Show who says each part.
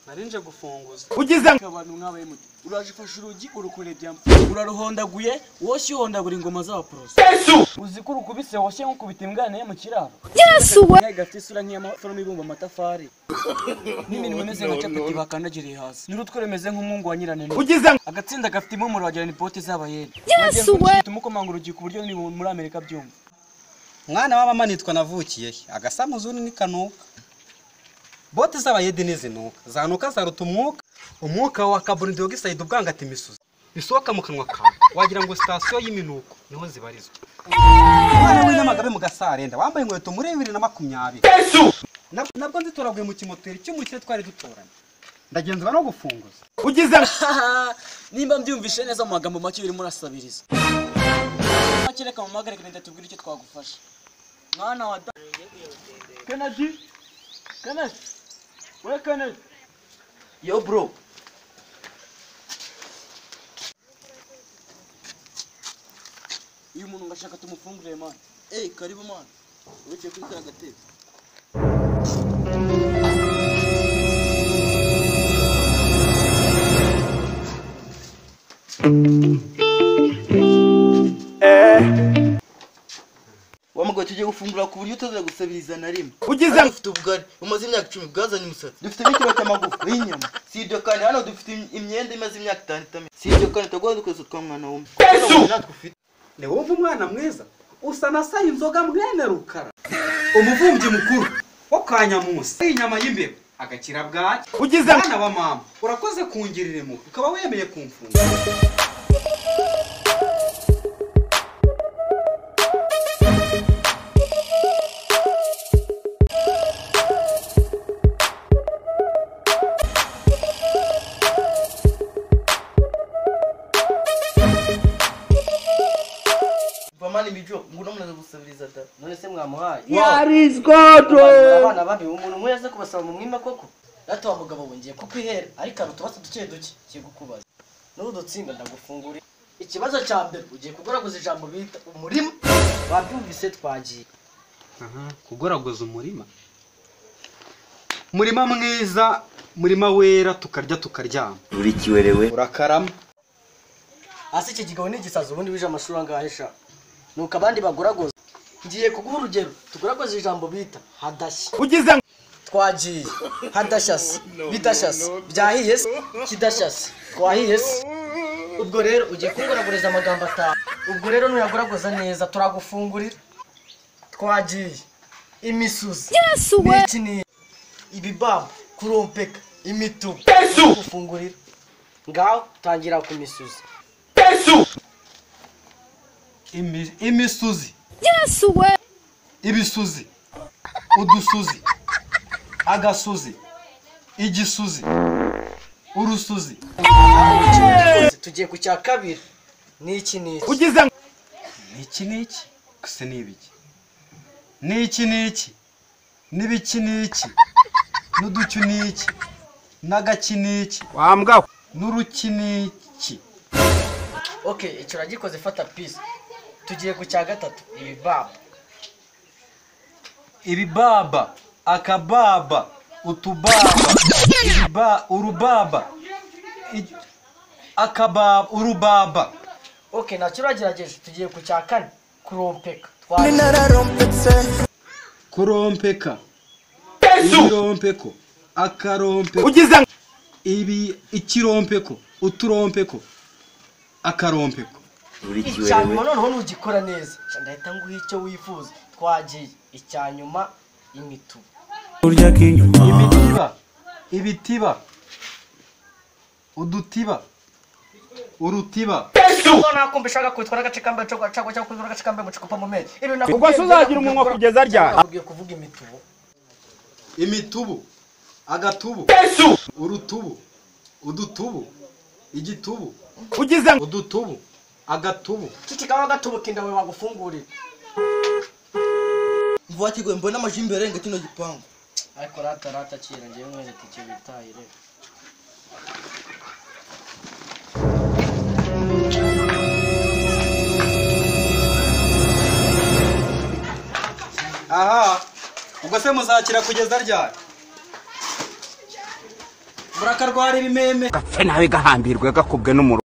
Speaker 1: Narinje gufunguza.
Speaker 2: Ugize
Speaker 1: abantu nkabaye muti. Uraje fasha urugi urukurebya. Uraruhondaguye woshye uhondagura ingoma z'abaproso.
Speaker 2: Yesu!
Speaker 1: Uzi ko urukubise woshye nko kubita imbwana ye mu kiraro.
Speaker 3: Yesu we!
Speaker 1: Gafite isura nk'iy'amaforoma ibumba amatafari. N'iminwa imeze nka capeti bakandagiriye hasi. N'urutwe remeze nk'umungu wa nyiranene.
Speaker 2: Ugize
Speaker 1: agatsinda gafite impumuro wagira ni pote z'abayede.
Speaker 3: Yesu we!
Speaker 1: Tumukomanga urugi ku buryo ni muri Amerika byumva.
Speaker 4: Mwana wa mama nitwa navukiye agasamuzuni ni kanuka. Bote z'abayede nizinuka zanuka zaruta umwuka wa carbon dioxide ubwangata imisuzi bisohoka mu kanwa kawe wagira ngo station y'iminuko niho zibarizwa. Mwana w'inyamagabe mu gasarenda wambaye inkweto muri 2020.
Speaker 2: Yesu!
Speaker 4: Nabwo nzitoraguye mu kimoteri cy'umukire twari dutoranye ndagenzwa no gufunguza.
Speaker 2: Ugize
Speaker 1: nimba mbyumvishe neza mu magambo make biri murasabiriza. Makireka mu magareka ndatubwira icyo twagufasha. Mwana wa Kennedy. Where Kennedy? Yo bro. Uyu muntu ngashaka tumufungure man. Karibu man. Ugiye kuri kara gatebe. Wamugoye tujye gufungura ku buryo utazira gusabiriza na rimwe.
Speaker 2: Ugize
Speaker 1: dufite ubugari umaze imyaka 10 bwazanye umusatsi. Dufite n'ikiro cy'amagufa y'inyama. Si ibyo kandi hano dufite imyenda imaze imyaka 5 itame. Si ibyo kandi tugomba dukoze twamwana wumwe.
Speaker 2: Yesu!
Speaker 4: Ne wumva umwana mwiza usa na sayi inzoga mwene rukara. Umuvumbyi mukuru wo Kanyamusi inyama y'imbeba agakira bwaki.
Speaker 2: Ugize
Speaker 4: Mwana wa mama urakoze kungirire mu ukaba wemeye kumfunga.
Speaker 1: Mani mijo nguno munaza gusabiriza da. None se mwamuhaye.
Speaker 2: Yaris God.
Speaker 1: Abana babi umuntu umwe yaze kubasaba mu mwima koko. Gato wa mugabo wongeye kukwihera ariko arutubasa duke kiye gukubaza. N'udutsinda ndagufungura. Ikibazo cya mbere ugiye kugoraguza ijambo bita umurima. Babyumvise twagiye.
Speaker 4: Kugoraguza umurima. Murima mwiza, murima wera tukarya tukaryama.
Speaker 2: Uri kiwerewe.
Speaker 4: Urakarama.
Speaker 1: Ase iki gigabo ni gisazo ubundi wije amashuri angahesha. Nuko abandi bagoragoza. Ngiye kuguha urugero. Tugoragoza ijambo bita hadashya.
Speaker 2: Ugize
Speaker 1: Twagiye. Hadashyasi. Bidashyasi. Byahiye se. Kidashyasi. Twahiye se. Ubwo rero ugiye kungoraguriza amagambo atanu. Ubwo rero nuyagoragoza neza turagufungurira. Twagiye. Imisuzi.
Speaker 3: Yesu we!
Speaker 1: N'ikini. Ibibamba. Kurompeka. Imitubu.
Speaker 2: Yesu!
Speaker 1: Gufungurira. Ngaho tangira ku misuzi.
Speaker 2: Yesu!
Speaker 4: Imisuzi.
Speaker 3: Yesu we!
Speaker 4: Ibisuzi. Udusuzi. Agasuzi. Igisuzi. Urusuzi.
Speaker 1: Tugiye ku cya kabiri. Niki niki.
Speaker 2: Ugize
Speaker 4: Niki kuse nibiki. Niki nibiki niki. Nuducyu niki. Nagaki niki.
Speaker 2: wambwa
Speaker 4: Nurukiniki.
Speaker 1: Okay, icyo ragikoze fata piece. Tugiye ku cya gatatu.
Speaker 4: Ibibaba, akababa, utubaba, urubaba, akababa, urubaba.
Speaker 1: Okay, nacyo uragerageje. Tugiye ku cya kane. Kurompeka.
Speaker 4: Kurompeka.
Speaker 2: Yesu!
Speaker 4: Ibirompeko. Akarompeko.
Speaker 2: Ugize
Speaker 4: ikirompeko. Uturompeko. Akarompeko.
Speaker 1: Icyanyuma noneho nugikora neza. Ndahita nguha icyo wifuza. Twagiye. Icyanyuma imitubu.
Speaker 4: Imitiba. Ibitiba. Udutiba. Urutiba.
Speaker 2: Yesu!
Speaker 1: Nakumva ishaka kwitwara agace kambe cyo cyangwa kwitwara agace kambe mu cikupa mu mezi.
Speaker 2: Ubwo so uzagira umunwa kugeza ryari?
Speaker 1: Ugiye kuvuga imitubu.
Speaker 4: Imitubu. Agatubu.
Speaker 2: Yesu!
Speaker 4: Urutubu. Udutubu. Igitubu.
Speaker 2: Ugize
Speaker 4: Udutubu. Agatubu.
Speaker 1: Kikikawa gatubu kinda we wagufungurira. Mvuwa kigwe mbona amajimbe renga kino gipangu. ariko rata kira ngiye mwene tike bitahire.
Speaker 4: aha ubwo se muzakira kugeza ryari?
Speaker 1: Murakarwara ibimeme
Speaker 2: gapfe nawe gahambirwe gakubwe n'umuro